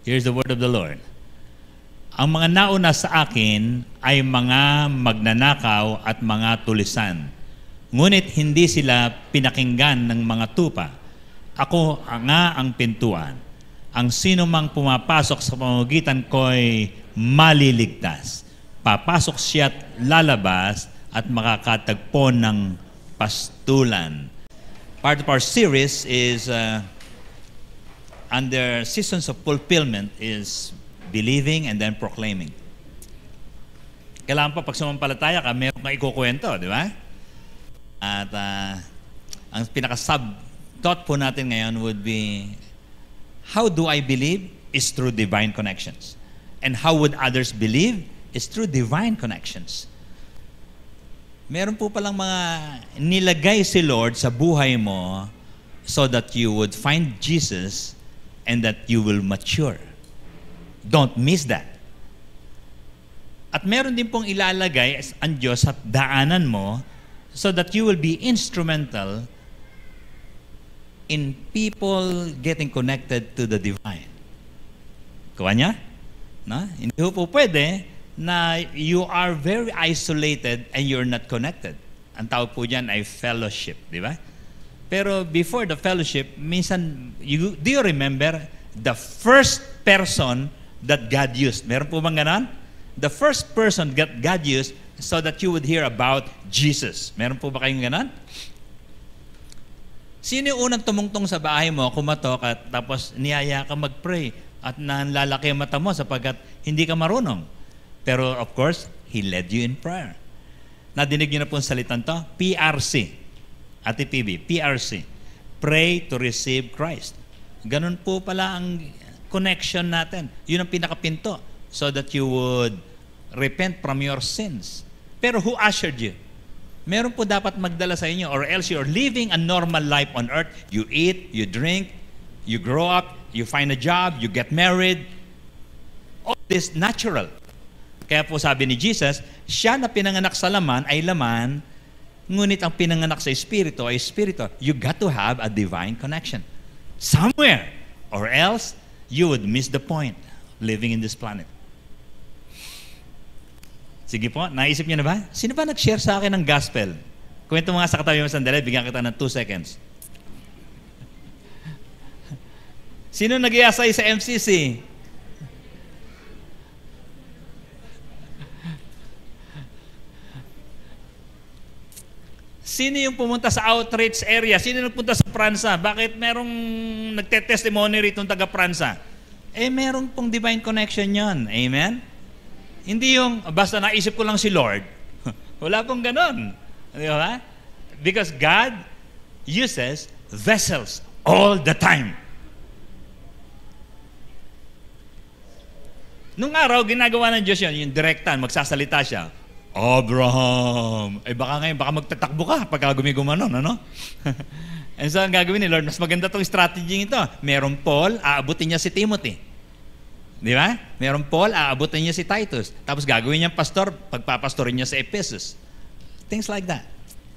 Here's the word of the Lord. Ang mga nauna sa akin ay mga magnanakaw at mga tulisan. Ngunit hindi sila pinakinggan ng mga tupa. Ako nga ang pintuan. Ang sino mang pumapasok sa pamamagitan ko'y maliligtas. Papasok siya at lalabas at makakatagpo ng pastulan. Part of our series is under seasons of fulfillment is believing and then proclaiming. Kailangan pa pag sumampalataya ka, meron kang ikukwento, di ba? At ang pinaka-sub-thought po natin ngayon would be, how do I believe is through divine connections. And how would others believe is through divine connections. Meron po palang mga nilagay si Lord sa buhay mo so that you would find Jesus and that you will mature. Don't miss that. At meron din pong ilalagay ang Diyos sa daanan mo so that you will be instrumental in people getting connected to the divine. Kuha niya? No? Hindi po pwede na you are very isolated and you're not connected. Ang tawag po dyan ay fellowship, di ba? Pero before the fellowship, minsan, do you remember the first person that God used? Meron po bang ganon? The first person that God used so that you would hear about Jesus. Meron po ba kayong ganon? Sino yung unang tumungtong sa bahay mo, kumatok at tapos niyaya ka mag-pray at nanlalaki ang mata mo sapagkat hindi ka marunong? Pero of course, He led you in prayer. Nadinig niyo na po ang salitan to? PRC. Ate PB, PRC. Pray to receive Christ. Ganun po pala ang connection natin. Yun ang pinakapinto so that you would repent from your sins. Pero who ushered you? Meron po dapat magdala sa inyo or else you're living a normal life on earth. You eat, you drink, you grow up, you find a job, you get married. All this natural. Kaya po sabi ni Jesus, siya na pinanganak sa laman ay laman, ngunit ang pinanganak sa espiritu ay espiritu. You got to have a divine connection somewhere, or else you would miss the point living in this planet. Sige po, naisip niyo na ba? Sino ba nag-share sa akin ng gospel? Kwento mo nga sa katabi mo sandali, bigyan kita ng 2 seconds. Sino nag-iasay sa MCC? Sino yung pumunta sa outreach area? Sino nagpunta sa Pransa? Bakit merong nagte-testimony rito ng taga-Pransa? Merong pong divine connection yon. Amen? Hindi yung, basta naisip ko lang si Lord. Wala pong ganon. Di ba? Because God uses vessels all the time. Nung araw, ginagawa ng Diyos yun, yung direktan, magsasalita siya. Abraham! Baka ngayon, baka magtatakbo ka pagka gumigomanon, ano? And so, ang gagawin ni Lord, mas maganda itong strategy ito. Merong Paul, aabutin niya si Timothy. Di ba? Merong Paul, aabutin niya si Titus. Tapos gagawin niya pastor, pagpapastorin niya sa Ephesus. Things like that.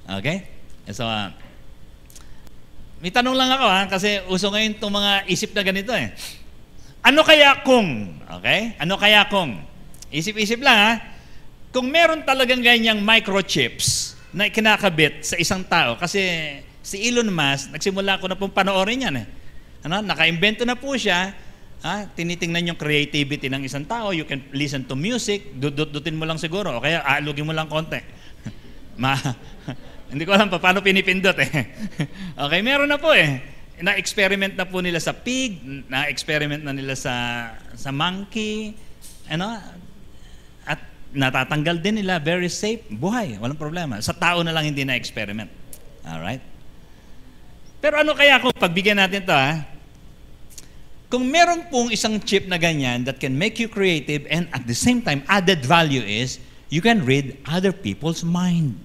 Okay? And so, may tanong lang ako kasi uso ngayon itong mga isip na ganito Ano kaya kung? Okay? Ano kaya kung? Isip-isip lang Kung meron talagang ganyang microchips na kinakabit sa isang tao, kasi si Elon Musk, nagsimula ko na pong panoorin yan Naka-invento na po siya, tinitingnan yung creativity ng isang tao, you can listen to music, dutin mo lang siguro, o kaya aalugin mo lang konti. Hindi ko alam pa paano pinipindot Okay, meron na po Na-experiment na po nila sa pig, na-experiment na nila sa monkey, at natatanggal din nila, very safe, buhay, walang problema. Sa tao na lang hindi na-experiment. Alright? Pero ano kaya kung pagbigyan natin to Kung meron pong isang chip na ganyan that can make you creative and at the same time added value is you can read other people's mind.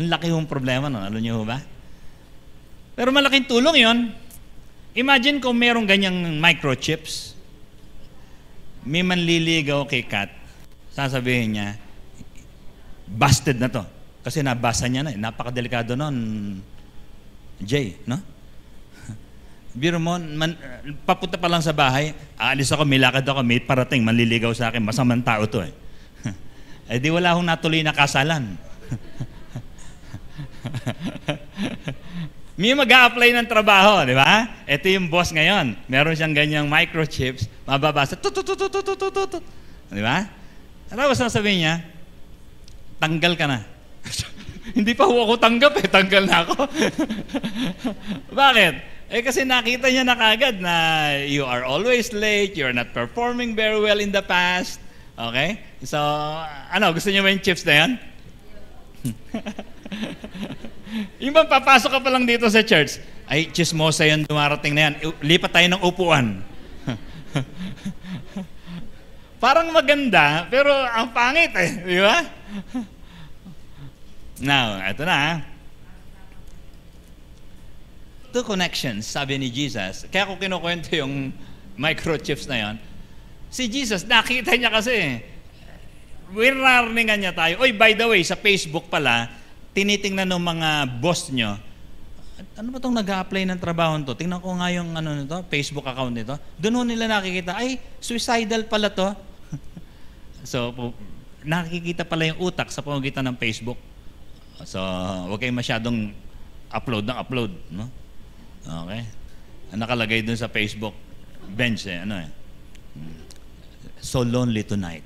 Ang laki yung problema alam niyo ba? Pero malaking tulong yon. Imagine kung merong ganyang microchips. May manliligaw kay Kat, sasabihin niya, busted na to. Kasi nabasa niya na napakadelikado nun, Jay, no? Biro mo, papunta pa lang sa bahay, aalis ako, may lakad ako, may parating, manliligaw sa akin, masamang tao to eh. Eh di wala akong natuloy na kasalan. May mag-a-apply ng trabaho, di ba? Ito yung boss ngayon. Meron siyang ganyang microchips, mababasa, tutututututututut. Di ba? Tapos ang sabihin niya, tanggal ka na. Hindi pa ako tanggap eh, tanggal na ako. Bakit? Eh kasi nakita niya na kagad na you are always late, you're not performing very well in the past. Okay? So, gusto niyo ba yung chips na yan? Yung bang papasok ka pa lang dito sa church, ay, chismosa yan, dumarating na yan. Lipat tayo ng upuan. Parang maganda, pero ang pangit eh. Di ba? Now, ito na. Two connections, sabi ni Jesus. Kaya ko kinukwento yung microchips na yon. Si Jesus, nakita niya kasi. Wirarningan niya tayo. Oy, by the way, sa Facebook pala, tinitingnan ng mga boss nyo, ano ba itong nag-a-apply ng trabaho nito? Tingnan ko nga yung nito, Facebook account nito. Doon nila nakikita, ay, suicidal pala to. So, nakikita pala yung utak sa pamamagitan ng Facebook. So, huwag kayong masyadong upload ng upload. No? Okay? Nakalagay dun sa Facebook bench so lonely tonight.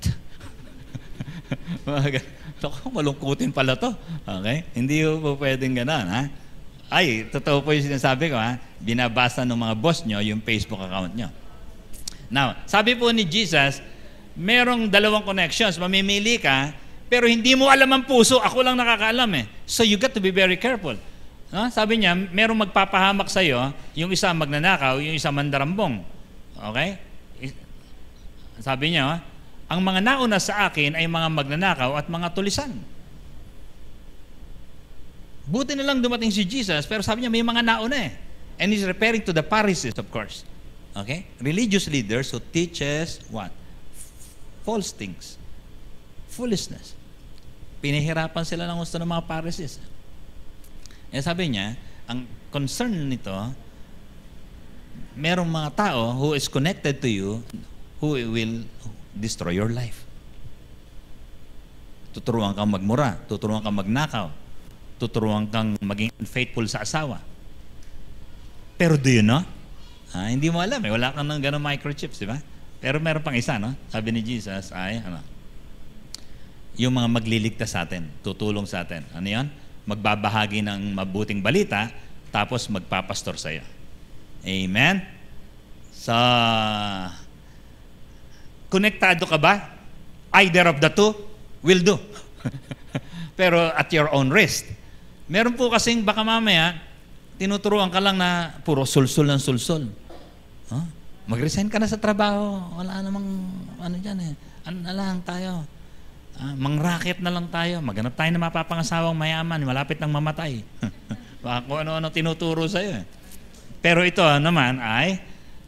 Malungkutin pala to. Okay? Hindi po pwedeng gano'n, ha? Ay, totoo po yung sinasabi ko, ha? Binabasa ng mga boss nyo yung Facebook account nyo. Now, sabi po ni Jesus, merong dalawang connections. Mamimili ka, pero hindi mo alam ang puso. Ako lang nakakaalam eh. So you got to be very careful. Sabi niya, merong magpapahamak sa'yo, yung isa magnanakaw, yung isa mandarambong. Okay? Sabi niya, ang mga nauna sa akin ay mga magnanakaw at mga tulisan. Buti na lang dumating si Jesus, pero sabi niya, may mga nauna eh. And he's referring to the Pharisees, of course. Okay? Religious leaders who teaches what? False things. Foolishness. Pinahirapan sila ng gusto ng mga Pharisees. Eh sabi niya, ang concern nito, merong mga tao who is connected to you who will destroy your life. Tuturuan kang magmura, tuturuan kang magnakaw, tuturuan kang maging unfaithful sa asawa. Pero do you know? Hindi mo alam eh, wala kang ng ganong microchips, di ba? Pero meron pang isa, no? Sabi ni Jesus ay, yung mga magliligtas sa atin, tutulong sa atin. Ano yan? Magbabahagi ng mabuting balita, tapos magpapastor sa iyo. Amen? So, konektado ka ba? Either of the two will do. Pero at your own risk. Meron po kasing baka mamaya, tinuturuan ka lang na puro sulsul ng sulsul. Mag-resign ka na sa trabaho. Wala namang dyan eh. Ano na lang tayo? Mangraket na lang tayo. Maghanap tayo ng mapapangasawang mayaman. Malapit nang mamatay. Baka kung ano-ano tinuturo sa'yo. Pero ito naman ay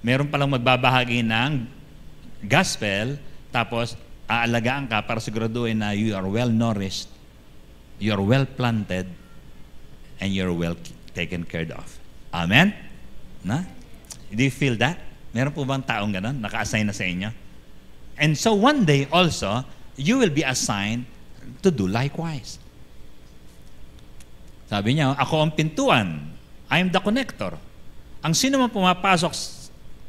meron palang magbabahagi ng gospel, tapos aalagaan ka para siguraduhin na you are well nourished, you are well planted, and you're well taken care of. Amen? Na? Do you feel that? Meron po bang taong ganon? Naka-assign na sa inyo? And so one day also, you will be assigned to do likewise. Sabi niya, ako ang pintuan. I am the connector. Ang sino man pumapasok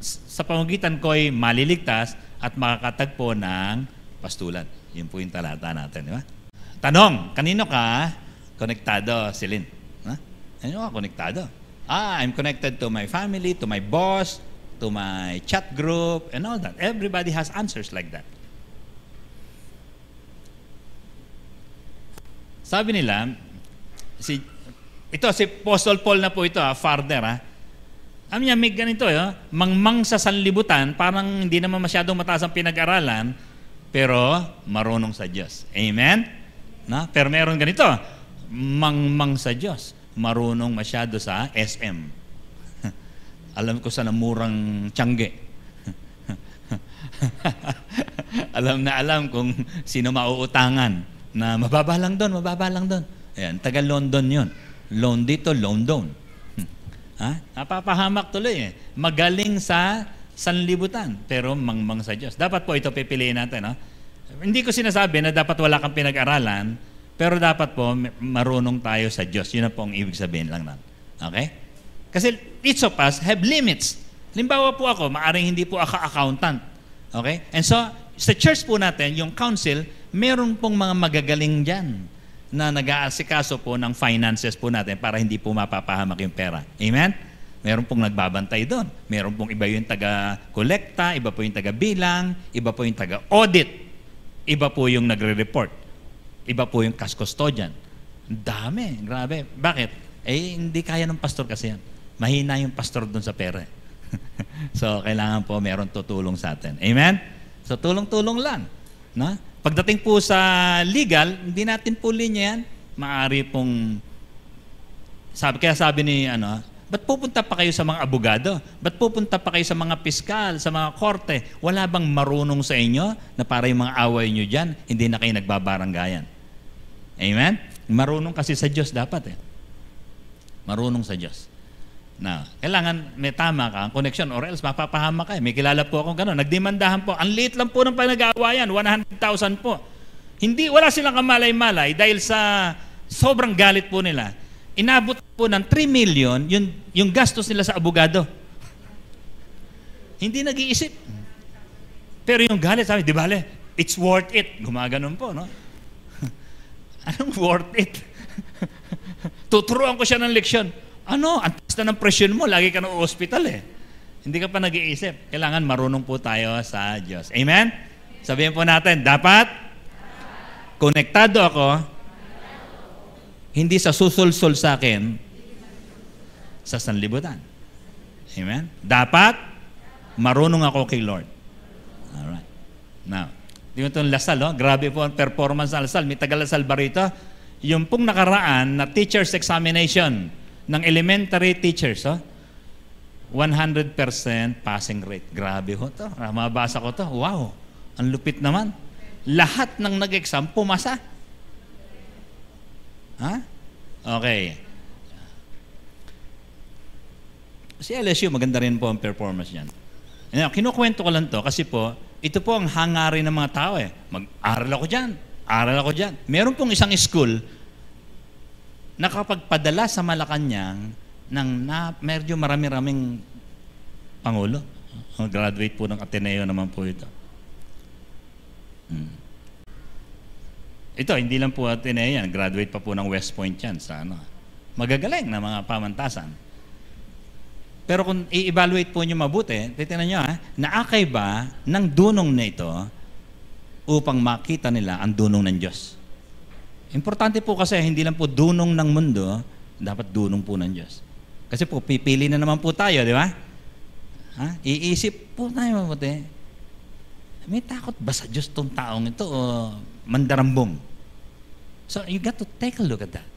sa pamamagitan ko ay maliligtas at makakatagpo ng pastulan. Yun po yung talata natin, di ba? Tanong, kanino ka konektado, Celine? Kanino ka konektado? I'm connected to my family, to my boss, to my chat group, and all that. Everybody has answers like that. Sabi nila, si Apostle Paul na po ito, farther, Alam niya, may ganito, mangmang sa sanlibutan, parang hindi naman masyadong mataas ang pinag-aralan, pero marunong sa Diyos. Amen? Pero meron ganito, mangmang sa Diyos, marunong masyado sa SM. Alam ko sa namurang tiyangge. alam kung sino mauutangan na mababa lang doon. Ayan, taga London yun. Loan dito, loan doon. Ha? Napapahamak tuloy eh. Magaling sa sanlibutan, pero mangmang sa Diyos. Dapat po ito pipiliin natin. No? Hindi ko sinasabi na dapat wala kang pinag-aralan, pero dapat po marunong tayo sa Diyos. Yun na po ang ibig sabihin lang natin. Okay? Kasi each of us have limits. Halimbawa po ako, maaring hindi po ako accountant. Okay? And so, sa church po natin, yung council, meron pong mga magagaling dyan na nag-aasikaso po ng finances po natin para hindi po mapapahamak yung pera. Amen? Meron pong nagbabantay doon. Meron pong iba yung taga-kolekta, iba po yung taga-bilang, iba po yung taga-audit, iba po yung nagre-report, iba po yung cash custodian. Dami, grabe. Bakit? Eh, hindi kaya ng pastor kasi yan. Mahina yung pastor doon sa pera. So, kailangan po meron tutulong sa atin. Amen? So, tulong-tulong lang. No? Pagdating po sa legal, hindi natin po linya yan. Maaari pong, kaya sabi ni, ba't pupunta pa kayo sa mga abogado? Ba't pupunta pa kayo sa mga piskal, sa mga korte? Wala bang marunong sa inyo na para yung mga away nyo dyan, hindi na kayo nagbabaranggayan? Amen? Marunong kasi sa Diyos dapat eh. Marunong sa Diyos. Na, kailangan may tama ka, ang connection, or else mapapahama ka. May kilala po akong gano'n. Nagdemandahan po. Ang liit lang po ng pinag-aawayan, 100,000 po. Wala silang kamalay-malay dahil sa sobrang galit po nila. Inabot po ng 3 million yung gastos nila sa abogado. Hindi nag-iisip. Pero yung galit, sabi, di bale, it's worth it. Gumaganon po, no? Anong worth it? Tuturuan ko siya ng leksyon. Ang taas na ng presyon mo, lagi ka na hospital eh. Hindi ka pa nag-iisip. Kailangan marunong po tayo sa Diyos. Amen? Sabihin po natin, dapat konektado ako, hindi sa susulsul sa akin, sa sanlibutan. Amen? Dapat marunong ako kay Lord. Alright. Now, di mo itong lasal, grabe po ang performance ng lasal. May taga-lasal ba rito? Yung pong nakaraan na teacher's examination ng elementary teachers, 100% passing rate. Grabe ho to. Mabasa ko to. Wow, ang lupit naman. Lahat ng nag-exam, pumasa. Ha? Okay. Si LSU, maganda rin po ang performance niyan. Kinukwento ko lang to kasi po, ito po ang hangarin ng mga tao eh. Mag-aral ako dyan. Aral ako dyan. Meron pong isang school nakapagpadala sa Malacanang ng medyo marami-raming pangulo. Graduate po ng Ateneo naman po ito. Ito, hindi lang po Ateneo yan. Graduate pa po ng West Point yan. Magagaling na mga pamantasan. Pero kung i-evaluate po nyo mabuti, titignan nyo naakay ba ng dunong na ito upang makita nila ang dunong ng Diyos? Importante po kasi hindi lang po dunong ng mundo, dapat dunong po ng Diyos. Kasi po, pipili na naman po tayo, di ba? Iisip po tayo mabuti. May takot ba sa Diyos tong taong ito o mandarambong? So, you got to take a look at that.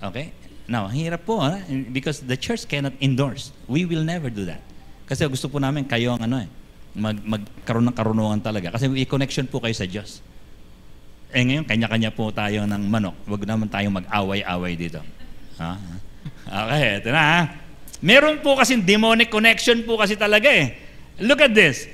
Okay? Now, hirap po, because the church cannot endorse. We will never do that. Kasi gusto po namin kayo ang magkaroon ng karunungan talaga. Kasi may connection po kayo sa Diyos. Ngayon, kanya-kanya po tayo ng manok. Huwag naman tayong mag-away-away dito. Okay, ito na. Meron po kasing demonic connection po kasi talaga eh. Look at this.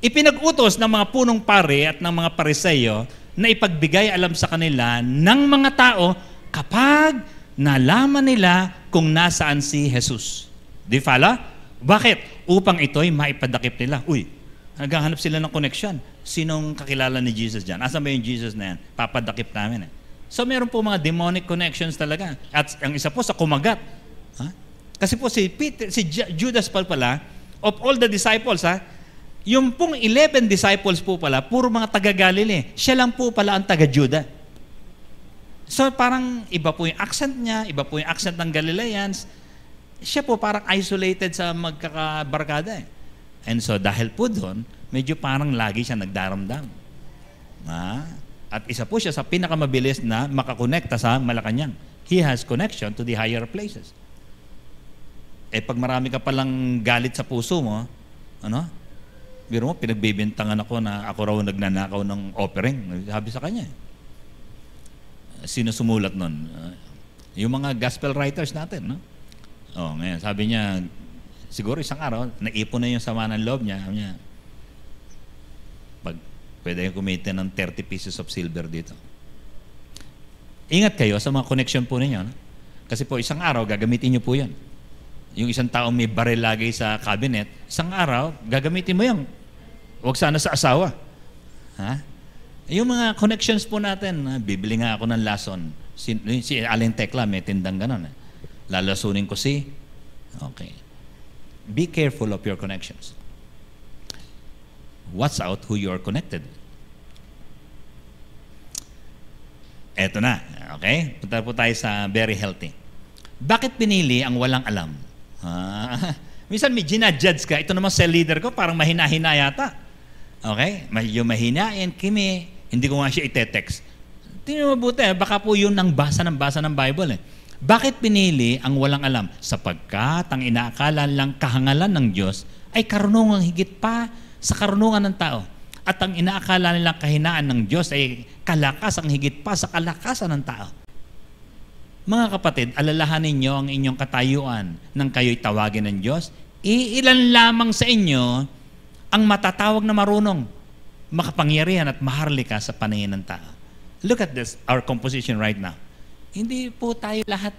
Ipinag-utos ng mga punong pare at ng mga pariseyo na ipagbigay alam sa kanila ng mga tao kapag nalaman nila kung nasaan si Jesus. Di follow? Bakit? Upang ito'y maipadakip nila. Uy, naghahanap sila ng connection. Sinong kakilala ni Jesus dyan? Asan ba yung Jesus na yan? Papadakip namin eh. So meron po mga demonic connections talaga. At ang isa po sa kumagat. Kasi po si Judas pala, of all the disciples, yung pong 11 disciples po pala, puro mga taga-Galilee. Siya lang po pala ang taga-Juda. So parang iba po yung accent niya, iba po yung accent ng Galileans. Siya po parang isolated sa magkakabarkada eh. And so dahil po doon, medyo parang lagi siya nagdaramdam. At isa po siya sa pinakamabilis na makakonekta sa Malacanang. He has connection to the higher places. Pag marami ka palang galit sa puso mo, biro mo, pinagbibintangan ako na ako raw nagnanakaw ng offering. Sabi sa kanya. Sino sumulat nun? Yung mga gospel writers natin, no? Oh, ngayon, sabi niya, siguro isang araw, naipon na yung sama ng loob niya. Sabi niya, pwede kayong kumita ng 30 pieces of silver dito. Ingat kayo sa mga connection po ninyo. No? Kasi po, isang araw, gagamitin niyo po yan. Yung isang tao may baril lagi sa cabinet, isang araw, gagamitin mo yan. Huwag sana sa asawa. Ha? Yung mga connections po natin, bibili nga ako ng lason. Si Aling Tekla, may tindang ganon. Lalasunin ko si... Okay. Be careful of your connections. Watch out who you are connected with. Eto na. Okay? Punta po tayo sa very healthy. Bakit pinili ang walang alam? Minsan may ginadjudge ka. Ito naman cell leader ko, parang mahina-hina yata. Okay? Yung mahinain, Kimi, hindi ko nga siya ite-text. Tingnan mo mabuti, baka po yun ang basa ng Bible. Bakit pinili ang walang alam? Sapagkat ang inaakala lang kahangalan ng Diyos ay karunungang higit pa sa karunungan ng tao. At ang inaakala nilang kahinaan ng Diyos ay kalakas ang higit pa sa kalakasan ng tao. Mga kapatid, alalahanin niyo ang inyong katayuan nang kayo'y tawagin ng Diyos. Iilan lamang sa inyo ang matatawag na marunong, makapangyarihan at maharlika sa paningin ng tao. Look at this, our composition right now. Hindi po tayo lahat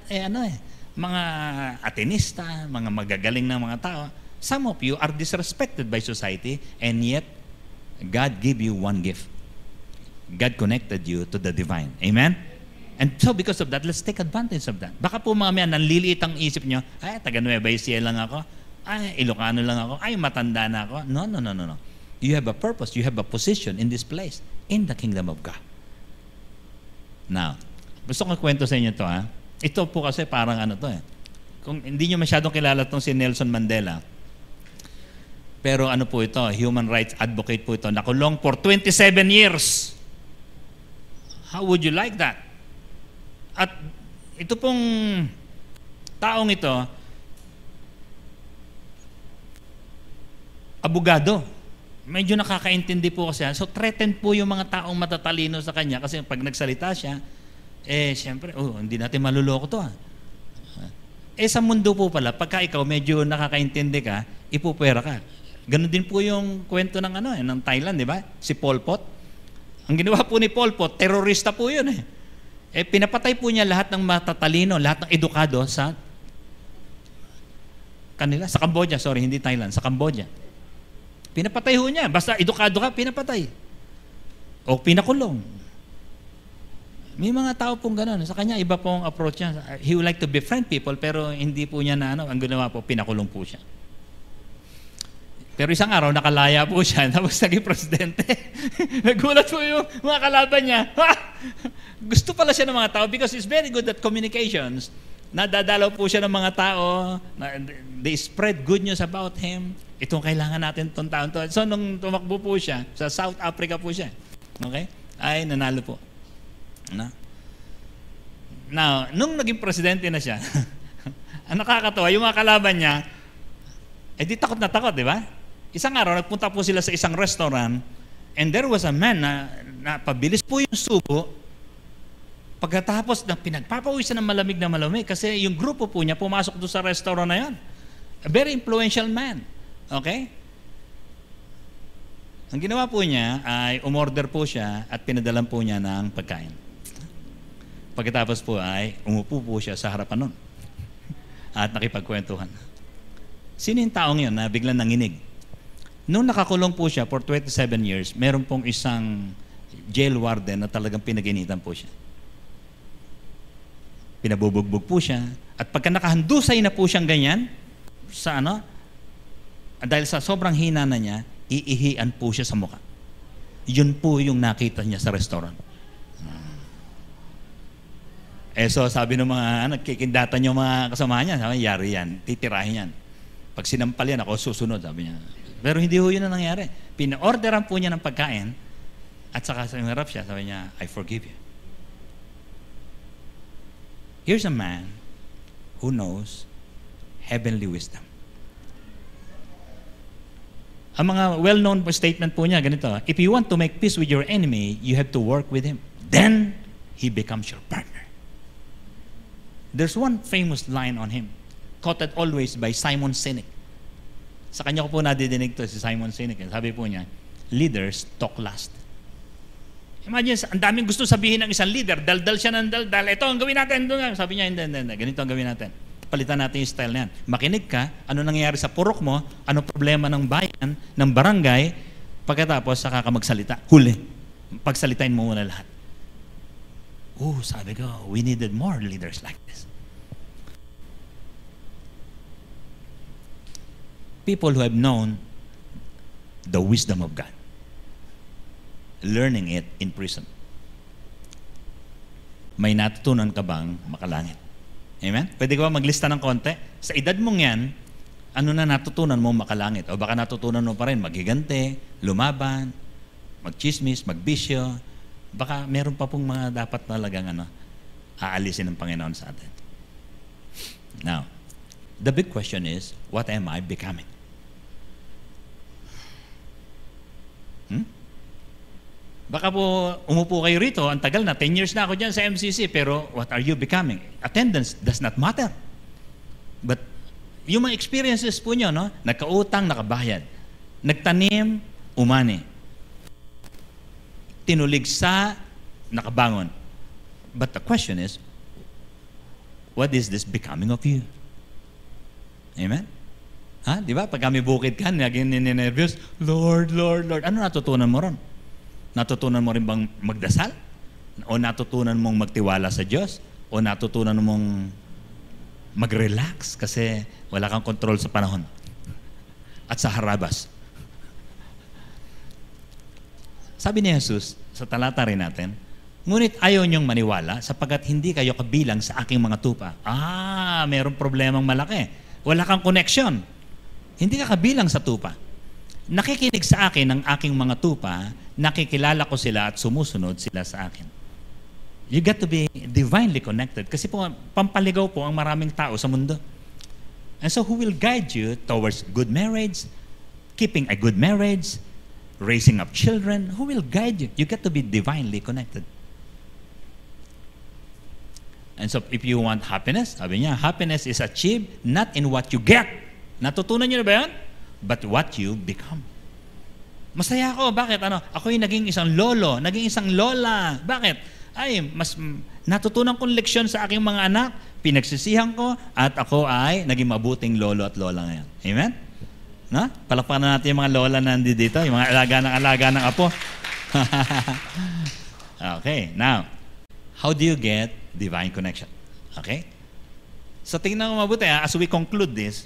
mga Atenista, mga magagaling na mga tao. Some of you are disrespected by society, and yet God gave you one gift. God connected you to the divine. Amen? And so because of that, let's take advantage of that. Baka po mga nanliliit ang isip nyo, ay, taga Nueva Ecija lang ako, ay, Ilocano lang ako, ay, matanda na ako. No. You have a purpose, you have a position in this place, in the kingdom of God. Now, gusto ko kwento sa inyo to, ha? Ito po kasi parang kung hindi nyo masyadong kilala itong si Nelson Mandela, pero po ito, human rights advocate po ito, nakulong for 27 years. How would you like that? At ito pong taong ito, abogado. Medyo nakakaintindi po kasi. So threatened po yung mga taong matatalino sa kanya kasi pag nagsalita siya, siyempre, hindi natin maluloko to. Sa mundo po pala, pagka ikaw medyo nakakaintindi ka, ipupwera ka. Ganon din po yung kwento ng ng Thailand, di ba? Si Pol Pot. Ang ginawa po ni Pol Pot, terorista po yun . Pinapatay po niya lahat ng matatalino, lahat ng edukado sa Cambodia, hindi Thailand, sa Cambodia. Pinapatay ho niya. Basta edukado ka, pinapatay. O pinakulong. May mga tao pong gano'n. Sa kanya, iba pong approach niya. He would like to befriend people, pero hindi po niya ang ginawa po, pinakulong po siya. Pero isang araw, nakalaya po siya, tapos naging presidente. Nagulat po yung mga kalaban niya. Gusto pala siya ng mga tao because he's very good at communications. Nadadalaw po siya ng mga tao. They spread good news about him. Itong kailangan natin itong taon to. So, nung tumakbo po siya, sa South Africa po siya. Okay? Ay, nanalo po. Now, nung naging presidente na siya, ang nakakatawa, yung mga kalaban niya, di takot na takot, di ba? Isang araw, nagpunta po sila sa isang restaurant, and there was a man na pabilis po yung subo, pagkatapos ng pinagpapawisan ng malamig na malamig, kasi yung grupo po niya pumasok doon sa restaurant na yan. A very influential man. Okay? Ang ginawa po niya ay umorder po siya at pinadalan po niya ng pagkain. Pagkatapos po ay umupo po siya sa harapan nun at nakipagkwentuhan. Sino yung taong yun na biglang nanginig? Nung nakakulong po siya for 27 years, meron pong isang jail warden na talagang pinag-initan po siya. Pinabubugbog po siya. At pagka nakahandusay na po siyang ganyan, dahil sa sobrang hina na niya, iihian po siya sa mukha. Yun po yung nakita niya sa restaurant. So sabi ng mga nagkikindatan yung mga kasama niya, sabi, yari yan, titirahin yan. Pag sinampal yan, ako susunod, sabi niya. Pero hindi ho yun ang nangyari. Pina-orderan po niya ng pagkain at saka sa harap siya, sabi niya, I forgive you. Here's a man who knows heavenly wisdom. Ang mga well-known statement po niya, ganito, if you want to make peace with your enemy, you have to work with him. Then, he becomes your partner. There's one famous line on him. quoted always by Simon Sinek. Sa kanya ko po nadidinig to, si Simon Sinek. Sabi po niya, leaders talk last. Imagine, ang daming gusto sabihin ng isang leader, daldal siya ng daldal, ito ang gawin natin. Sabi niya, hindi, ganito ang gawin natin. Palitan natin yung style na yan. Makinig ka, ano nangyayari sa purok mo, ano problema ng bayan, ng barangay, pagkatapos saka ka magsalita. Huli. Pagsalitain mo muna lahat. Sabi ko, we needed more leaders like this. People who have known the wisdom of God. Learning it in prison. May natutunan ka bang makalangit? Amen? Pwede ka ba maglista ng konti? Sa edad mong yan, ano na natutunan mo makalangit? O baka natutunan mo pa rin maghigante, lumaban, magchismis, magbisyo. Baka meron pa pong mga dapat talagang aalisin ng Panginoon sa atin. Now, the big question is, what am I becoming? Baka po umupo kayo rito, ang tagal na, 10 years na ako dyan sa MCC, pero what are you becoming? Attendance does not matter. But yung mga experiences po nyo, no? Nagkautang, nakabayad. Nagtanim, umani. Tinuligsa, nakabangon. But the question is, what is this becoming of you? Amen? Di ba? Pag kami bukid ka, naging ninenervyos, Lord, Lord, Lord. Ano natutunan mo ron? Natutunan mo rin bang magdasal? O natutunan mong magtiwala sa Diyos? O natutunan mong mag-relax kasi wala kang control sa panahon at sa harabas? Sabi ni Jesus, sa talata rin natin, ngunit ayaw niyong maniwala sapagkat hindi kayo kabilang sa aking mga tupa. Mayroong problemang malaki. Wala kang connection. Hindi ka kabilang sa tupa. Nakikinig sa akin ng aking mga tupa, nakikilala ko sila at sumusunod sila sa akin. You got to be divinely connected. Kasi po, pampaligaw po ang maraming tao sa mundo. And so who will guide you towards good marriage, keeping a good marriage, raising up children? Who will guide you? You got to be divinely connected. And so if you want happiness, sabi niya, happiness is achieved not in what you get. Natutunan niyo na ba yan? But what you become. Masaya ako. Bakit? Ako'y naging isang lolo, naging isang lola. Bakit? Mas natutunan kong leksyon sa aking mga anak, pinagsisihan ko, at ako ay naging mabuting lolo at lola ngayon. Amen? Palakpakan na natin yung mga lola na nandito, yung mga alaga ng apo. Okay, now, how do you get divine connection? Okay? So tingnan mo mabuti, as we conclude this,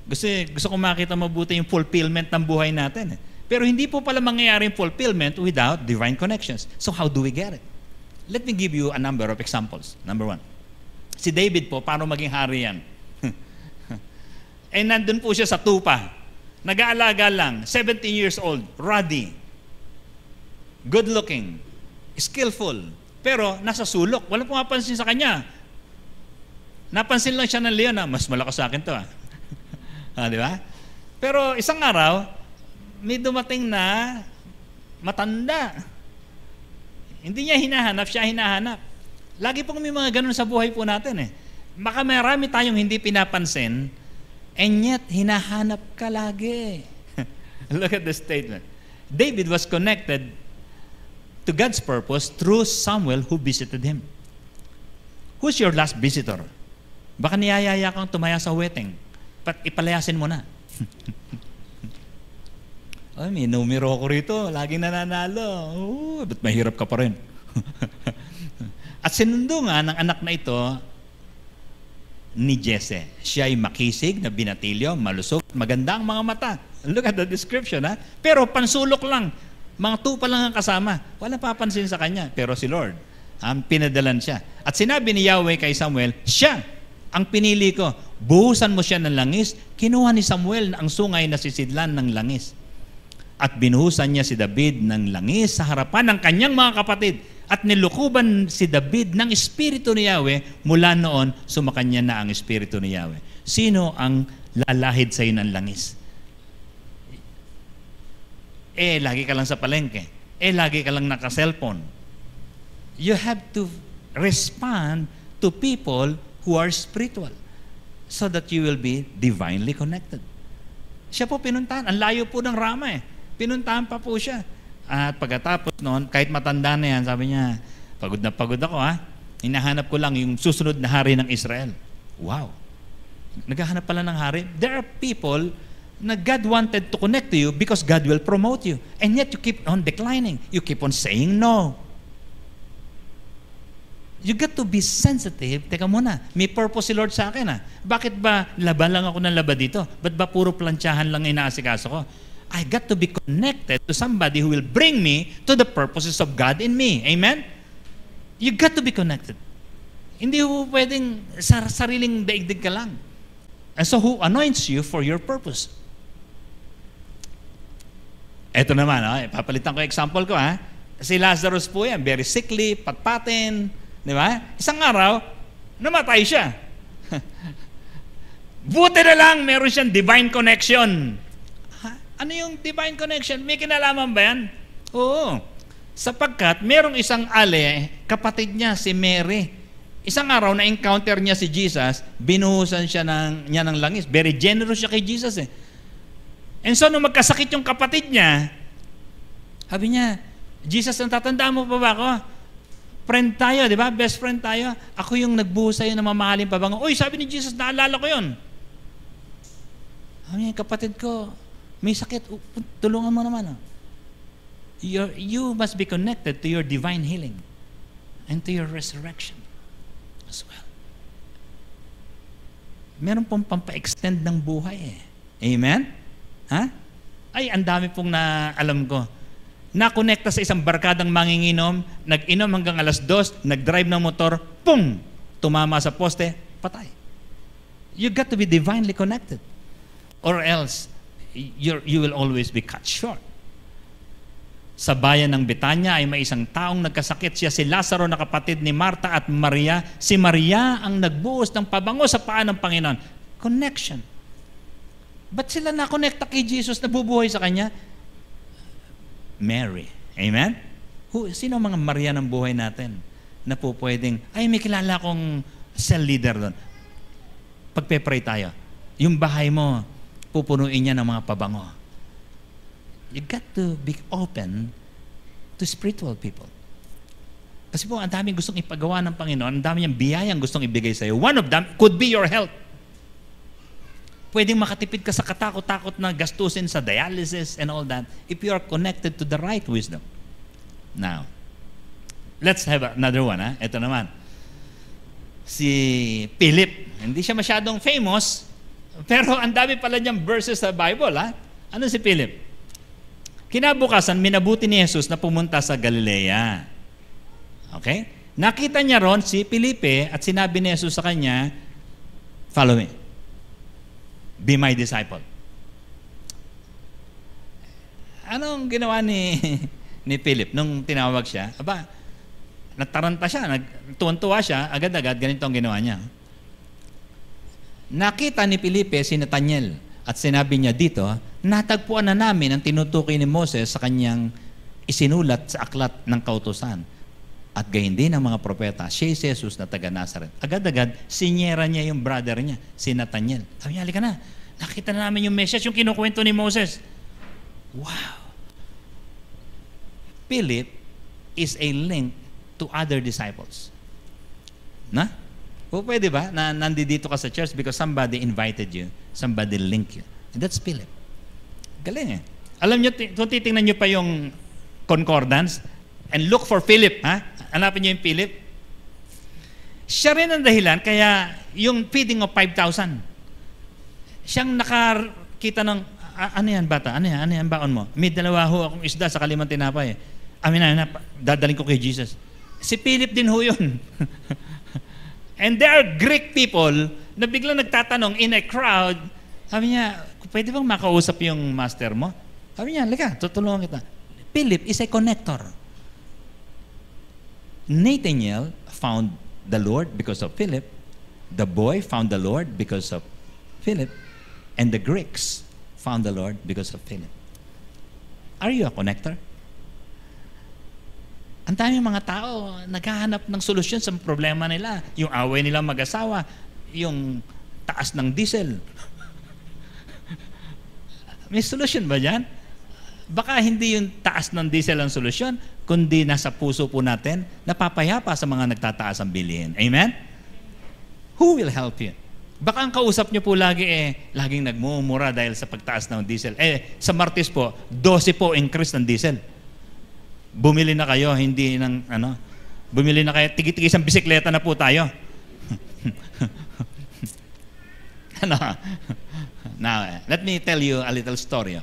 gusto ko makita mabuti yung fulfillment ng buhay natin. Pero hindi po pala mangyayari yung fulfillment without divine connections. So how do we get it? Let me give you a number of examples. Number 1. Si David po, paano maging hari yan? Nandun po siya sa tupa. Nag-aalaga lang, 17 years old, ruddy, good looking, skillful, pero nasa sulok. Walang pumapansin sa kanya. Napansin lang siya ng leon na, mas malakas sa akin to. Di ba? Pero isang araw, may dumating na matanda. Hindi niya hinahanap, siya hinahanap. Lagi pong may mga ganun sa buhay po natin. Baka marami tayong hindi pinapansin, and yet hinahanap ka lagi. Look at the statement. David was connected to God's purpose through Samuel who visited him. Who's your last visitor? Baka niyayaya kang tumaya sa wedding. Ipalayasin mo na. May numero ko rito. Laging nananalo. Ba't mahirap ka pa rin? At sinundo nga ng anak na ito ni Jesse. Siya ay makisig na binatilyo, malusog, maganda ang mga mata. Look at the description, ha? Pero pansulok lang. Mga tupa lang ang kasama. Wala papansin sa kanya. Pero si Lord, pinadalan siya. At sinabi ni Yahweh kay Samuel, siya ang pinili ko. Buhusan mo siya ng langis. Kinuha ni Samuel ang sungay na sisidlan ng langis. At binuhusan niya si David ng langis sa harapan ng kanyang mga kapatid. At nilukuban si David ng Espiritu ni Yahweh. Mula noon, sumakanya na ang Espiritu ni Yahweh. Sino ang lalahid sa iyo ng langis? Lagi ka lang sa palengke. Lagi ka lang naka-cellphone. You have to respond to people who are spiritual. so that you will be divinely connected. Siya po pinuntahan. Ang layo po ng Rama eh. Pinuntahan pa po siya. At pagkatapos noon, kahit matanda na yan, sabi niya, pagod na pagod ako ha. Hinahanap ko lang yung susunod na hari ng Israel. Wow. Naghahanap pala ng hari. There are people na God wanted to connect to you because God will promote you. And yet you keep on declining. You keep on saying no. You got to be sensitive. Teka muna, may purpose si Lord sa akin Bakit ba laba lang ako ng laba dito? Ba't ba puro plantsahan lang inaasikaso ko? I got to be connected to somebody who will bring me to the purposes of God in me. Amen? You got to be connected. Hindi ho pwedeng sa sariling daigdig ka lang. And so who anoints you for your purpose? Eto naman, papalitan ko example ko Si Lazarus po yan, very sickly, patpatin, di ba? Isang araw, namatay siya. Buti na lang, meron siyang divine connection. Ano yung divine connection? May kinalaman ba yan? Oo. Sapagkat merong isang kapatid niya, si Mary. Isang araw na-encounter niya si Jesus, binuhusan niya ng langis. Very generous siya kay Jesus And so, nung magkasakit yung kapatid niya, sabi niya, Jesus, natatandaan mo pa ba ako? Friend tayo, di ba? Best friend tayo. Ako yung nagbuhos sa'yo ng mamahaling pabango. Uy, sabi ni Jesus, naalala ko yun. Sabi niya, kapatid ko, may sakit. Tulungan mo naman. You must be connected to your divine healing and to your resurrection as well. Meron pong pampa-extend ng buhay Amen? Ay, ang dami pong alam ko. Nakonekta sa isang barkadang manginginom, nag-inom hanggang 2:00, nag-drive ng motor, pum! Tumama sa poste, patay. You got to be divinely connected. Or else, you will always be cut short. Sa bayan ng Betanya ay may isang taong nagkasakit. Siya si Lazaro na kapatid ni Marta at Maria. Si Maria ang nagbuhos ng pabango sa paa ng Panginoon. Connection. Ba't sila nakonekta kay Jesus na bubuhay sa Kanya? Mary. Amen? Sino ang mga Maria ng buhay natin na po pwedeng, ay may kilala akong cell leader doon. Pagpe-pray tayo, yung bahay mo, pupunuin niya ng mga pabango. You got to be open to spiritual people. Kasi po, ang daming gustong ipagawa ng Panginoon, ang daming biyayang gustong ibigay sa iyo. One of them could be your health. Pwedeng makatipid ka sa katakot-takot na gastusin sa dialysis and all that if you are connected to the right wisdom. Now, let's have another one. Ito naman. Si Philip. Hindi siya masyadong famous, pero ang dami pala niyang verses sa Bible. Ano si Philip? Kinabukasan, minabuti ni Jesus na pumunta sa Galilea. Okay? Nakita niya ron si Felipe at sinabi ni Jesus sa kanya, follow me. Be my disciple. Anong ginawa ni Philip nung tinawag siya? Aba, nataranta siya, tuwan-tuwa siya, agad-agad, ganito ang ginawa niya. Nakita ni Felipe si Nathaniel at sinabi niya dito, natagpuan na namin ang tinutukoy ni Moses sa kanyang isinulat sa aklat ng kautusan. At gayon din ang mga propeta, siya si Jesus na taga Nazareth. Agad-agad, sinyera niya yung brother niya, si Nathaniel. Sabi niya, halika na, nakita na namin yung message, yung kinukwento ni Moses. Wow! Philip is a link to other disciples. Na? O pwede ba na nandito ka sa church because somebody invited you, somebody linked you. And that's Philip. Galing Alam niyo, kung titingnan niyo pa yung concordance, and look for Philip, hanapin niyo yung Philip. Siya rin ang dahilan, kaya yung feeding of 5,000, siyang nakakita ng, ano yan bata? Ano yan baon mo? May 2 ho akong isda sa kalimang tinapay. Amin na, dadaling ko kay Jesus. Si Philip din ho yun. And there are Greek people na biglang nagtatanong in a crowd, sabi niya, pwede bang makausap yung master mo? Sabi niya, lika, tutulungan kita. Philip is a connector. Nathaniel found the Lord because of Philip. The boy found the Lord because of Philip. And the Greeks found the Lord because of Philip. Are you a connector? Ang daming mga tao naghahanap ng solusyon sa problema nila. Yung away nila mag-asawa, yung taas ng diesel. May solusyon ba dyan? Baka hindi yung taas ng diesel ang solusyon, kundi nasa puso po natin, napapayapa sa mga nagtataas ang bilihin. Amen? Who will help you? Baka ang kausap niyo po lagi laging nagmumura dahil sa pagtaas ng diesel. Sa Martes po, 12 po increase ng diesel. Bumili na kayo, hindi ng bumili na kayo, tigi-tigi isang bisikleta na po tayo. Now, let me tell you a little story.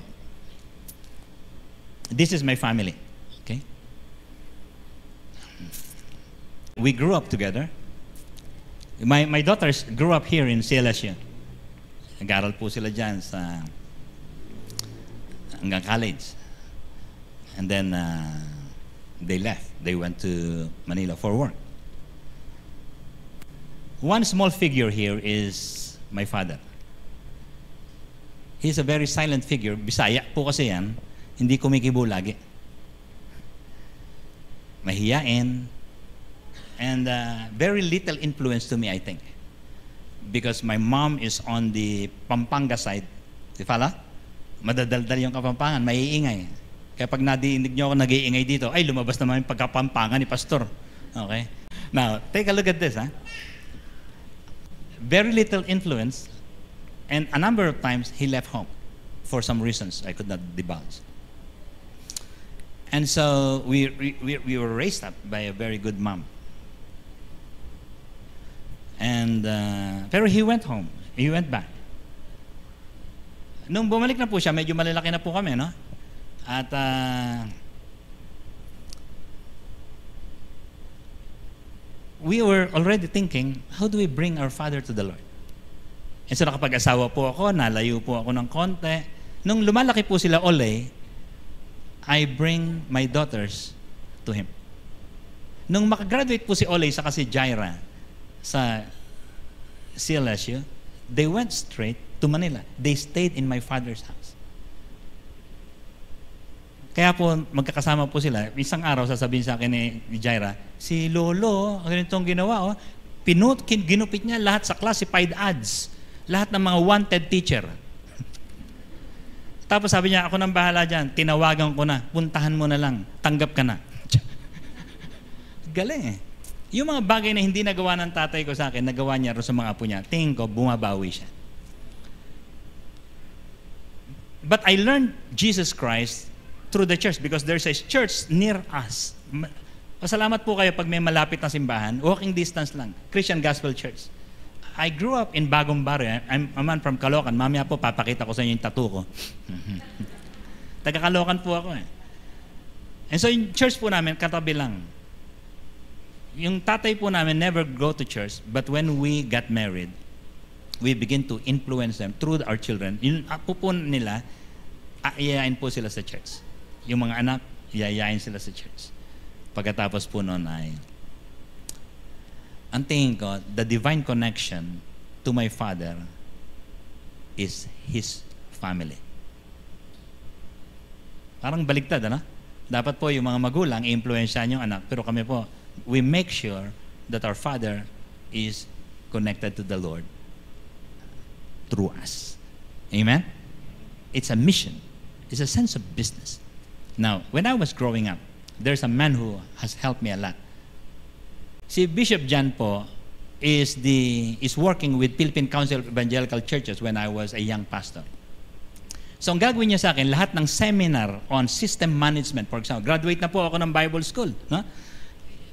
This is my family. Okay? We grew up together. My daughters grew up here in CLSU. Nag-aral po sila dyan sa hanggang college. And then they left. They went to Manila for work. One small figure here is my father. He's a very silent figure. Bisaya po kasi yan. Hindi kumikibo lagi. Mahiyain. And very little influence to me, I think. Because my mom is on the Pampanga side. Di pala? Madadaldal yung Kapampangan, maiingay. Kaya pag nadinig nyo ako nag-iingay dito, ay lumabas naman yung pagkapampangan ni Pastor. Okay? Now, take a look at this. Very little influence. And a number of times, he left home. For some reasons I could not divulge. And so, we were raised up by a very good mom. And pero he went home. He went back. Nung bumalik na po siya, medyo malalaki na po kami, no? At we were already thinking, how do we bring our father to the Lord? And so nakapag-asawa po ako, nalayo po ako ng konti. Nung lumalaki po sila Ole, I bring my daughters to him. Nung makagraduate po si Ole sa kasi Jaira, sa CLSU, they went straight to Manila. They stayed in my father's house. Kaya po, magkakasama po sila. Isang araw, sasabihin sa akin ni Jaira, si Lolo, ganitong ginawa, ginupit niya lahat sa classified ads. Lahat ng mga wanted teacher. Tapos sabi niya, ako nang bahala dyan. Tinawagan ko na. Puntahan mo na lang. Tanggap ka na. Galing Yung mga bagay na hindi nagawa ng tatay ko sa akin, nagawa niya rin sa mga apo niya. Tingin ko, bumabawi siya. But I learned Jesus Christ through the church because there's a church near us. Pasalamat po kayo pag may malapit na simbahan, walking distance lang, Christian Gospel Church. I grew up in Bagong Barrio. I'm a man from Caloocan. Mamaya po, papakita ko sa inyo yung tattoo ko. Taga Caloocan po ako And so yung church po namin, katabi lang. Yung tatay po namin never go to church, but when we got married, we begin to influence them through our children. Yung apo po nila, iayain po sila sa church. Yung mga anak, iayain sila sa church. Pagkatapos po noon ay, ang tingin ko, the divine connection to my father is his family. Parang baligtad, Dapat po yung mga magulang, i-influensyahan yung anak, pero kami po, we make sure that our father is connected to the Lord through us. Amen? It's a mission. It's a sense of business. Now, when I was growing up, there's a man who has helped me a lot. Si Bishop Jan po is working with Philippine Council of Evangelical Churches when I was a young pastor. So ang gagawin niya sa akin, lahat ng seminar on system management, for example, graduate na po ako ng Bible School.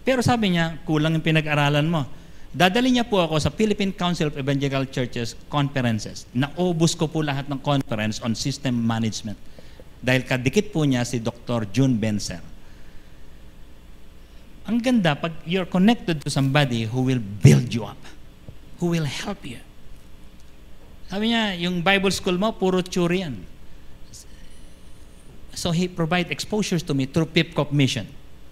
Pero sabi niya, kulang yung pinag-aralan mo. Dadali niya po ako sa Philippine Council of Evangelical Churches conferences. Naubos ko po lahat ng conference on system management. Dahil kadikit po niya si Dr. June Benzer. Ang ganda, pag you're connected to somebody who will build you up, who will help you. Sabi niya, yung Bible school mo, puro theory yan. So he provide exposures to me through PIPCOP mission.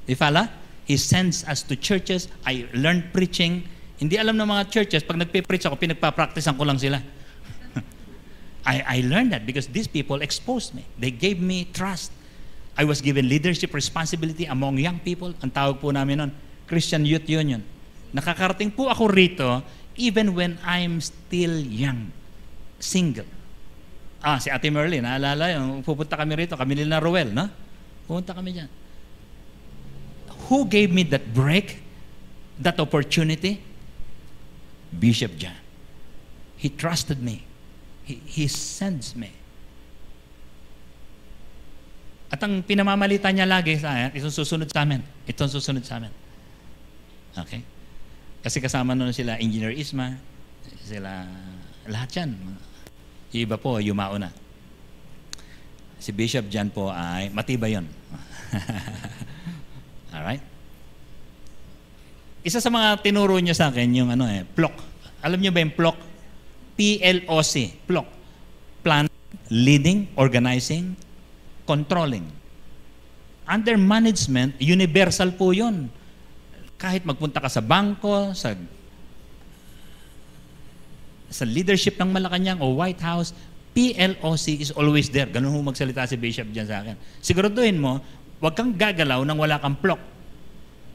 Di fala? He sends us to churches. I learned preaching. Hindi alam ng mga churches, pag nagpe-preach ako, pinagpa-practicean ko lang sila. I learned that because these people exposed me. They gave me trust. I was given leadership responsibility among young people. Ang tawag po namin nun, Christian Youth Union. Nakakarating po ako rito, even when I'm still young, single. Si Ate Merlin, naalala yung pupunta kami rito, kami nila Roel, no? Pupunta kami dyan. Who gave me that break, that opportunity? Bishop John. He trusted me. He sends me. At ang pinamamalita niya lagi sa akin, itong susunod sa amin. Itong susunod sa amin. Okay? Kasi kasama nun sila Engineer Isma, sila lahat yan. Yung iba po, yumao na. Si Bishop John po ay matibay yun. Alright? Isa sa mga tinuro niya sa akin, yung PLOC. Alam niyo ba yung PLOC? PLOC. PLOC. Plan, leading, organizing, controlling. Under management, universal po yun. Kahit magpunta ka sa bangko, sa leadership ng Malacanang o White House, PLOC is always there. Ganun ho magsalita si Bishop dyan sa akin. Siguraduhin mo, huwag kang gagalaw nang wala kang PLOC.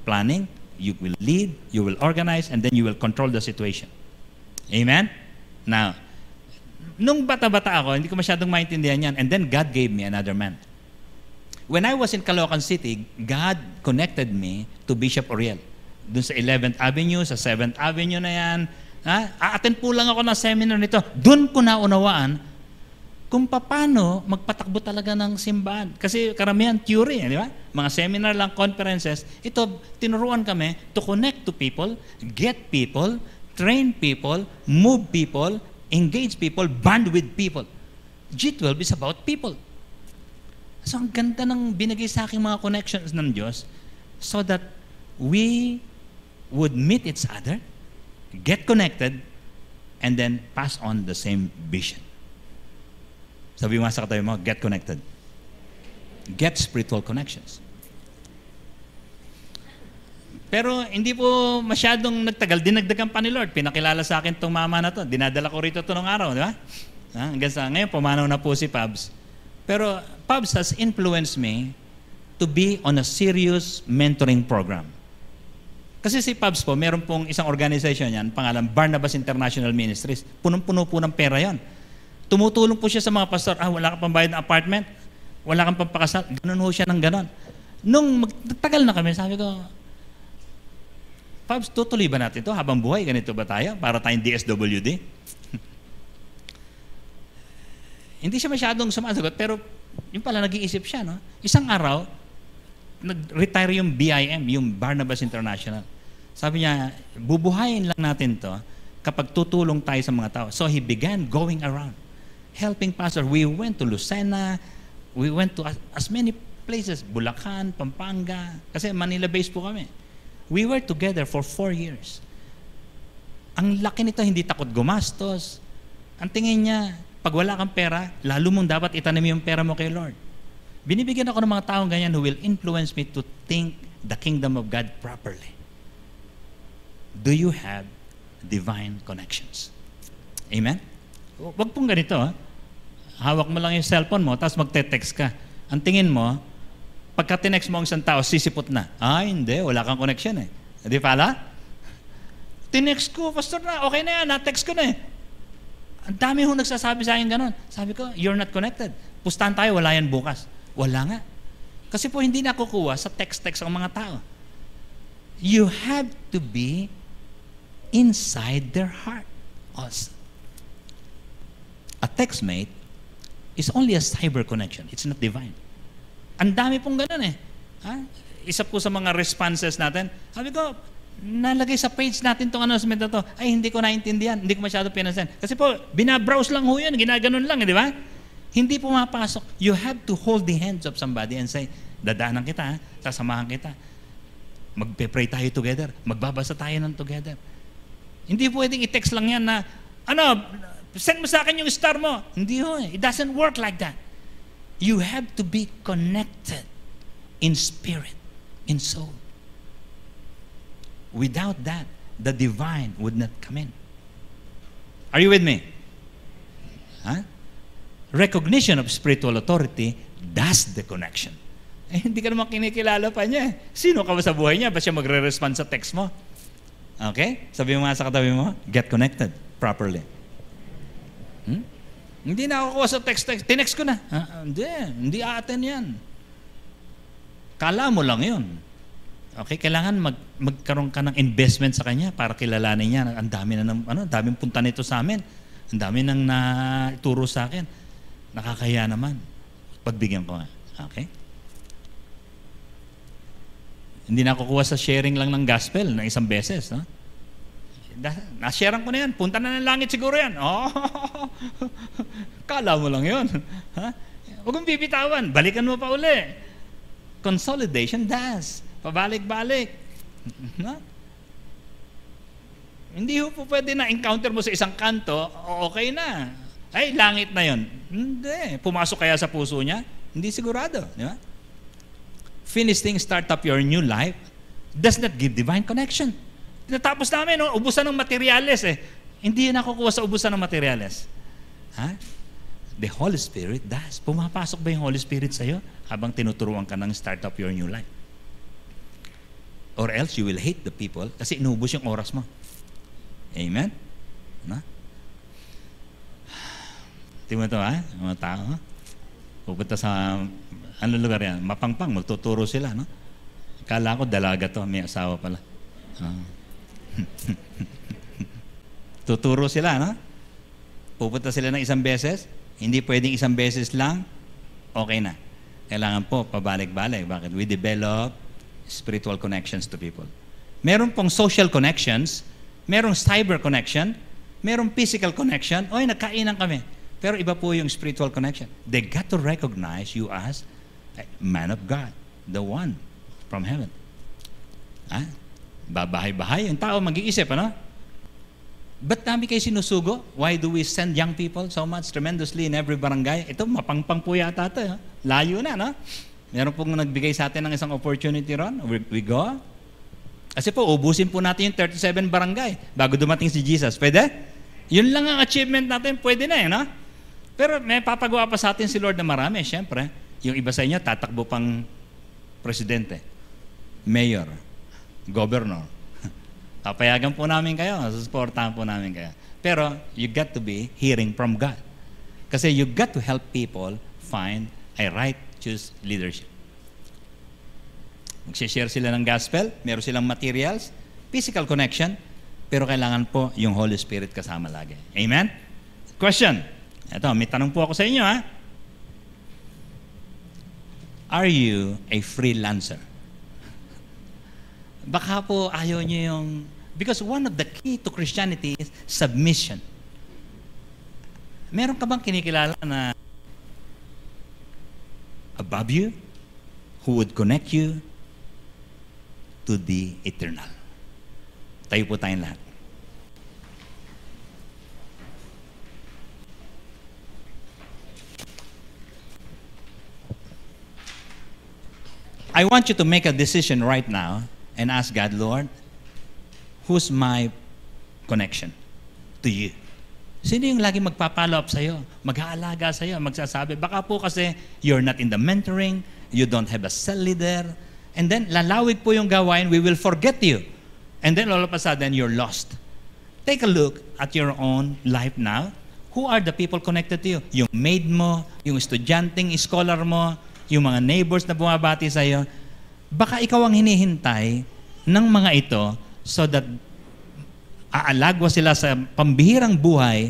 Planning, you will lead, you will organize, and then you will control the situation. Amen? Now, nung bata-bata ako, hindi ko masyadong maintindihan yan. And then God gave me another man. When I was in Caloocan City, God connected me to Bishop Oriel. Doon sa 11th Avenue, sa 7th Avenue na yan. A-attend po lang ako ng seminar nito. Doon ko naunawaan kung paano magpatakbo talaga ng simbahan. Kasi karamihan theory, di ba? Mga seminar lang, conferences. Ito, tinuruan kami to connect to people, get people, train people, move people, engage people, bond with people. G12 is about people. So, ang ganda ng binigay sa aking mga connections ng Diyos so that we would meet each other, get connected, and then pass on the same vision. Sabi mo sa katabi mo, get connected. Get spiritual connections. Pero hindi po masyadong nagtagal, dinagdagan pa ni Lord. Pinakilala sa akin itong mama na to. Dinadala ko rito ito nung araw, di ba? Hanggang sa ngayon, pumanaw na po si Pabs. Pero Pabs has influenced me to be on a serious mentoring program. Kasi si Pabs po, meron pong isang organization yan, pangalan Barnabas International Ministries. Punong-puno po ng pera yon. Tumutulong po siya sa mga pastor, wala kang pambayad ng apartment, wala kang pampakasal. Ganun ho siya ng ganon. Nung magtagal na kami, sabi ko, Pabs, tutuloy ba natin ito habang buhay? Ganito ba tayo? Para tayong DSWD? Hindi siya masyadong sumasagot, pero yung pala nag-iisip siya, no? Isang araw, nag-retire yung BIM, yung Barnabas International. Sabi niya, bubuhayin lang natin to kapag tutulong tayo sa mga tao. So he began going around, helping pastor. We went to Lucena, we went to as many places, Bulacan, Pampanga, kasi Manila-based po kami. We were together for 4 years. Ang laki nito, hindi takot gumastos. Ang tingin niya, pag wala kang pera, lalo mong dapat itanim yung pera mo kay Lord. Binibigyan ako ng mga taong ganyan who will influence me to think the kingdom of God properly. Do you have divine connections? Amen? Wag pong ganito. Hawak mo lang yung cellphone mo, tapos magte-text ka. Ang tingin mo, pagka tinext mo ang isang tao, sisipot na. Hindi, wala kang connection eh. Di pala? Tinext ko, pastor na, okay na yan, na-text ko na eh. Ang dami ho nagsasabi sa akin ganun. Sabi ko, you're not connected. Pustahan tayo, wala yan bukas. Wala nga. Kasi po hindi nakukuha sa text-text ang mga tao. You have to be inside their heart also. A textmate is only a cyber connection. It's not divine. Ang dami pong ganun eh. Isa po sa mga responses natin, sabi ko, nalagay sa page natin itong announcement na to, ay hindi ko naintindihan, hindi ko masyado pinansin. Kasi po, binabrowse lang ho yun, ginaganon lang, di ba? Hindi pumapasok. You have to hold the hands of somebody and say, dadaanan kita, sasamahan kita. Magpe-pray tayo together, magbabasa tayo ng together. Hindi pwedeng i-text lang yan na, send mo sa akin yung star mo. Hindi ho eh. It doesn't work like that. You have to be connected in spirit, in soul. Without that, the divine would not come in. Are you with me? Recognition of spiritual authority does the connection. Hindi ka naman kinikilala pa niya. Sino ka ba sa buhay niya? Ba siya magre-respond sa text mo? Okay? Sabi mo nga sa katabi mo, get connected properly. Hindi na ako kuha sa text. Tinext ko na. Hindi atin yan. Kala mo lang yun. Okay, kailangan magkaroon ka ng investment sa kanya para kilalanin niya. Ang dami na daming punta nito sa amin. Ang dami nang naturo sa akin. Nakakaya naman. Pagbigyan ko nga. Okay? Hindi na ako kuha sa sharing lang ng gospel ng isang beses. No? Na-sharean ko na yan. Punta na ng langit siguro yan. Kala mo lang yun. Huwag mong bibitawan. Balikan mo pa uli. Consolidation does. Pabalik-balik. Hindi po pwede na encounter mo sa isang kanto, okay na. Ay, langit na yon. Hindi. Pumasok kaya sa puso niya? Hindi sigurado. Di ba? Finish things, start up your new life does not give divine connection. Tinatapos namin, ubusan ng materyales eh. Hindi na nakukuha sa ubusan ng materyales. The Holy Spirit does. Pumapasok ba yung Holy Spirit sa'yo habang tinuturuan ka ng start up your new life? Or else you will hate the people kasi inubos yung oras mo. Amen? Tingnan mo ito, mga tao. Pupunta sa, anong lugar yan? Mapangpang, magtuturo sila, no? Kala ko dalaga to, may asawa pala. Tuturo sila, no? Pupunta sila ng isang beses, hindi pwedeng isang beses lang, okay na. Kailangan po, pabalik-balik. Bakit? We develop spiritual connections to people. Meron pong social connections, merong cyber connection, merong physical connection, oy, nagkainan kami. Pero iba po yung spiritual connection. They got to recognize you as a man of God, the one from heaven. Babahay-bahay, yung tao mag-iisip, ano? Ba't kami kayo sinusugo? Why do we send young people so much tremendously in every barangay? Ito, mapangpang po yata ito. Layo na, no? Meron pong nagbigay sa atin ng isang opportunity ron. We go. Kasi po, ubusin po natin yung 37 barangay bago dumating si Jesus. Pwede? Yun lang ang achievement natin. Pwede na no? Pero may papagawa pa sa atin si Lord na marami, syempre. Yung iba sa inyo, tatakbo pang presidente, mayor, governor. Papayagan po namin kayo, susuportahan po namin kayo. Pero you got to be hearing from God. Kasi you got to help people find a righteous leadership. Mag-share sila ng gospel, meron silang materials, physical connection, pero kailangan po yung Holy Spirit kasama lagi. Amen? Question. Ito, may tanong po ako sa inyo, Are you a freelancer? Baka po ayaw nyo yung... Because one of the key to Christianity is submission. Meron ka bang kinikilala na above you, who would connect you to the eternal? Tayo po tayong lahat. I want you to make a decision right now and ask God, Lord, who's my connection to you? Sino yung lagi magpa-follow up sa'yo, mag-aalaga sa'yo, magsasabi? Baka po kasi you're not in the mentoring, you don't have a cell leader, and then lalawig po yung gawain, we will forget you. And then all of a sudden, you're lost. Take a look at your own life now. Who are the people connected to you? Yung maid mo, yung estudyanteng scholar mo, yung mga neighbors na bumabati sa'yo. Baka ikaw ang hinihintay ng mga ito so that aalagwa sila sa pambihirang buhay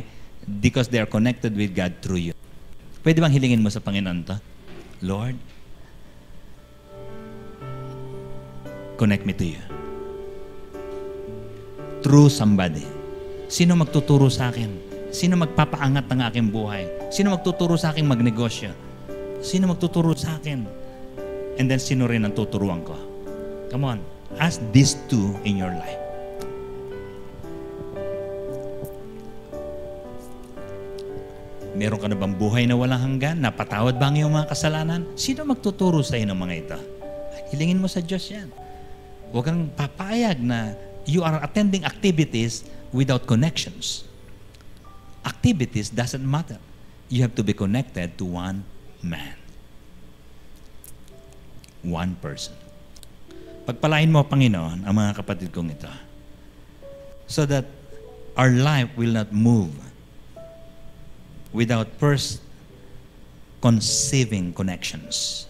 because they are connected with God through you. Pwede bang hilingin mo sa Panginoon to? Lord, connect me to you. Through somebody. Sino magtuturo sa akin? Sino magpapaangat ng aking buhay? Sino magtuturo sa akin magnegosyo? Sino magtuturo sa akin? And then sino rin ang tuturuan ko? Come on. Ask these two in your life. Meron ka na bang buhay na walang hanggan? Napatawad ba ang iyong mga kasalanan? Sino magtuturo sa iyo ng mga ito? Hilingin mo sa Diyos yan. Huwag kang papayag na you are attending activities without connections. Activities doesn't matter. You have to be connected to one man. One person. Pagpalain mo, Panginoon, ang mga kapatid kong ito. so that our life will not move without first conceiving connections.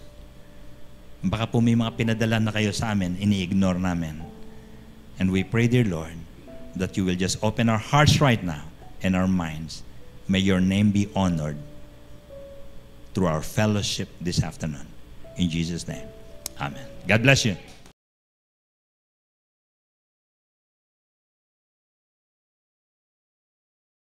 Baka po may mga pinadala na kayo sa amin, ini-ignore namin. And we pray, dear Lord, that you will just open our hearts right now and our minds. May your name be honored through our fellowship this afternoon. In Jesus' name, amen. God bless you.